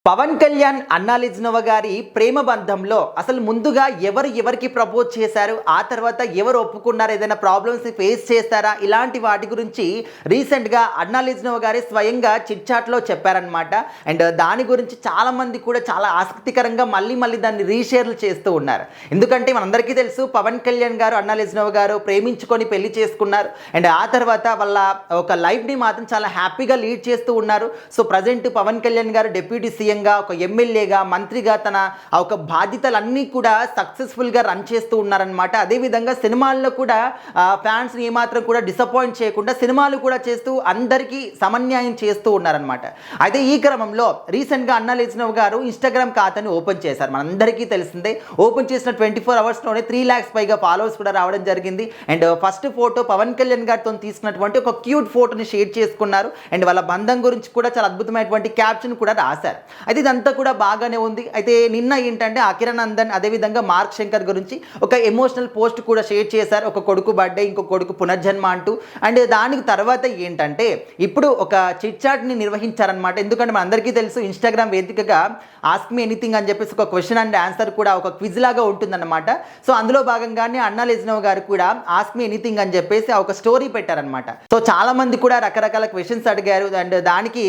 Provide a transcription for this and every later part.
పవన్ కళ్యాణ్ అన్నాలిజ్నవ గారి ప్రేమ బంధంలో అసలు ముందుగా ఎవరికి ప్రపోజ్ చేశారు, ఆ తర్వాత ఎవరు ఒప్పుకున్నారు, ఏదైనా ప్రాబ్లమ్స్ ఫేస్ చేస్తారా, ఇలాంటి వాటి గురించి రీసెంట్గా అన్నాలిజ్నవ గారి స్వయంగా చిట్చాట్లో చెప్పారనమాట. అండ్ దాని గురించి చాలామంది కూడా చాలా ఆసక్తికరంగా మళ్ళీ దాన్ని రీషేర్లు చేస్తూ ఉన్నారు. ఎందుకంటే మనందరికీ తెలుసు పవన్ కళ్యాణ్ గారు అన్నాలిజ్నవ గారు ప్రేమించుకొని పెళ్లి చేసుకున్నారు. అండ్ ఆ తర్వాత వాళ్ళ ఒక లైఫ్ని మాత్రం చాలా హ్యాపీగా లీడ్ చేస్తూ ఉన్నారు. సో ప్రజెంట్ పవన్ కళ్యాణ్ గారు డిప్యూటీ సీఎం ఒక ఎమ్మెల్యేగా మంత్రిగా తన ఒక బాధ్యతలన్నీ కూడా సక్సెస్ఫుల్గా రన్ చేస్తూ ఉన్నారనమాట. అదేవిధంగా సినిమాల్లో కూడా ఫ్యాన్స్ని ఏమాత్రం కూడా డిసప్పాయింట్ చేయకుండా సినిమాలు కూడా చేస్తూ అందరికీ సమన్యాయం చేస్తూ ఉన్నారనమాట. అయితే ఈ క్రమంలో రీసెంట్గా అన్నాలిజ్నవ్ గారు ఇన్స్టాగ్రామ్ ఖాతాని ఓపెన్ చేశారు. మనందరికీ తెలిసిందే. ఓపెన్ చేసిన 24 అవర్స్లోనే 3 lakhs పైగా ఫాలోవర్స్ కూడా రావడం జరిగింది. And first photo Pawan Kalyan గారితో తీసుకున్నటువంటి ఒక క్యూట్ ఫోటోని షేర్ చేసుకున్నారు. అండ్ వాళ్ళ బంధం గురించి కూడా చాలా అద్భుతమైనటువంటి క్యాప్షన్ కూడా రాశారు. అయితే ఇదంతా కూడా బాగానే ఉంది. అయితే నిన్న ఏంటంటే అకిరానందన్ అదేవిధంగా మార్క్ శంకర్ గురించి ఒక ఎమోషనల్ పోస్ట్ కూడా షేర్ చేశారు. ఒక కొడుకు బర్త్డే, ఇంకో కొడుకు పునర్జన్మ అంటూ. అండ్ దానికి తర్వాత ఏంటంటే ఇప్పుడు ఒక చిట్ చాట్ని నిర్వహించారనమాట. ఎందుకంటే మన అందరికీ తెలుసు ఇన్స్టాగ్రామ్ వేదికగా ఆస్క్ మీ ఎనీథింగ్ అని చెప్పేసి ఒక క్వశ్చన్ అండ్ ఆన్సర్ కూడా ఒక క్విజ్ లాగా ఉంటుందన్నమాట. సో అందులో భాగంగానే అన్నాలిజ్నవ్ గారు కూడా ఆస్క్ మీ ఎనీథింగ్ అని చెప్పేసి ఒక స్టోరీ పెట్టారనమాట. సో చాలా మంది కూడా రకరకాల క్వశ్చన్స్ అడిగారు. అండ్ దానికి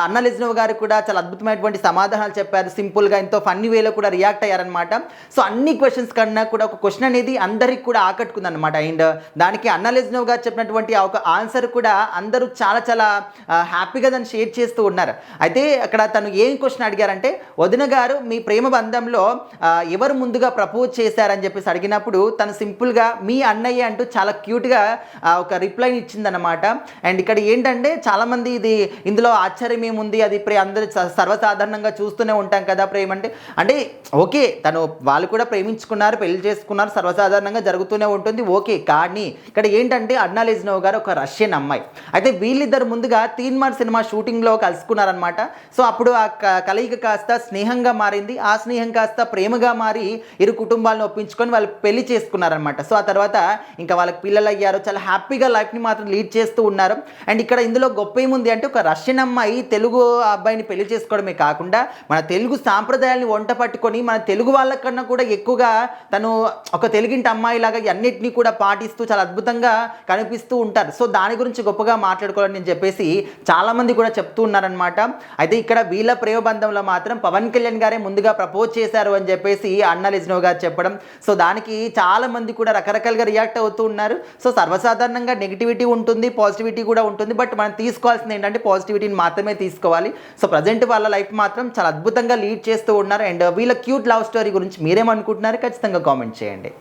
అన్నాలిజ్నవ్ గారు కూడా చాలా అద్భుతమైనటువంటి సమాధానాలు చెప్పారు. సింపుల్గా ఎంతో ఫన్నీ వేలో కూడా రియాక్ట్ అయ్యారనమాట. సో అన్ని క్వశ్చన్స్ కన్నా కూడా ఒక క్వశ్చన్ అనేది అందరికి కూడా ఆకట్టుకుంది అనమాట. అండ్ దానికి అన్నాలిజ్నవ్ గారు చెప్పినటువంటి ఒక ఆన్సర్ కూడా అందరూ చాలా హ్యాపీగా దాన్ని షేర్ చేస్తూ ఉన్నారు. అయితే అక్కడ తను ఏం క్వశ్చన్ అడిగారంటే, వదిన గారు మీ ప్రేమ బంధంలో ఎవరు ముందుగా ప్రపోజ్ చేశారని చెప్పేసి అడిగినప్పుడు తను సింపుల్గా మీ అన్నయ్య అంటూ చాలా క్యూట్గా ఒక రిప్లై ఇచ్చిందనమాట. అండ్ ఇక్కడ ఏంటంటే చాలామంది ఇందులో ఆశ్చర్యం ఏముంది, అది అందరూ సర్వసాధారణంగా చూస్తూనే ఉంటాం కదా ప్రేమ అంటే ఓకే, వాళ్ళు కూడా ప్రేమించుకున్నారు, పెళ్లి చేసుకున్నారు, సర్వసాధారణంగా జరుగుతూనే ఉంటుంది ఓకే. కానీ ఇక్కడ ఏంటంటే అన్నాలిజ్నవ్ గారు ఒక రష్యన్ అమ్మాయి. అయితే వీళ్ళిద్దరు ముందుగా తీన్మార్ సినిమా షూటింగ్లో కలుసుకున్నారనమాట. సో అప్పుడు ఆ కలయిక కాస్త స్నేహంగా మారింది. ఆ స్నేహం కాస్త ప్రేమగా మారి ఇరు కుటుంబాలను ఒప్పించుకొని వాళ్ళు పెళ్లి చేసుకున్నారనమాట. సో ఆ తర్వాత ఇంకా వాళ్ళకి పిల్లలు అయ్యారు. చాలా హ్యాపీగా లైఫ్ని మాత్రం లీడ్ చేస్తూ ఉన్నారు. అండ్ ఇక్కడ ఇందులో గొప్ప ఏముంది అంటే, ఒక రష్యన్ అమ్మాయి తెలుగు అబ్బాయిని పెళ్లి చేసుకోవడమే కాకుండా మన తెలుగు సాంప్రదాయాల్ని వంట పట్టుకొని మన తెలుగు వాళ్ళకన్నా కూడా ఎక్కువగా తను ఒక తెలుగింటి అమ్మాయిలాగా అన్నిటినీ కూడా పాటిస్తూ చాలా అద్భుతంగా కనిపిస్తూ ఉంటారు. సో దాని గురించి గొప్పగా మాట్లాడుకోవాలని చెప్పేసి చాలామంది కూడా చెప్తూ ఉన్నారనమాట. అయితే ఇక్కడ వీళ్ళ ప్రేమ బంధంలో మాత్రం పవన్ కళ్యాణ్ గారే ముందుగా ప్రపోజ్ చేశారు అని చెప్పేసి అన్నాలిజ్నవ్ గారు చెప్పడం. సో దానికి చాలామంది కూడా రకరకాలుగా రియాక్ట్ అవుతూ ఉన్నారు. సో సర్వసాధారణంగా నెగిటివిటీ ఉంటుంది, పాజిటివిటీ కూడా ఉంటుంది. బట్ మనం తీసుకోవాల్సింది ఏంటంటే పాజిటివిటీని మాత్రమే తీసుకోవాలి. సో ప్రజెంట్ వాళ్ళ లైఫ్ మాత్రం చాలా అద్భుతంగా లీడ్ చేస్తూ ఉన్నారు. అండ్ వీళ్ళ క్యూట్ లవ్ స్టోరీ గురించి మీరేమనుకుంటున్నారు ఖచ్చితంగా కామెంట్ చేయండి.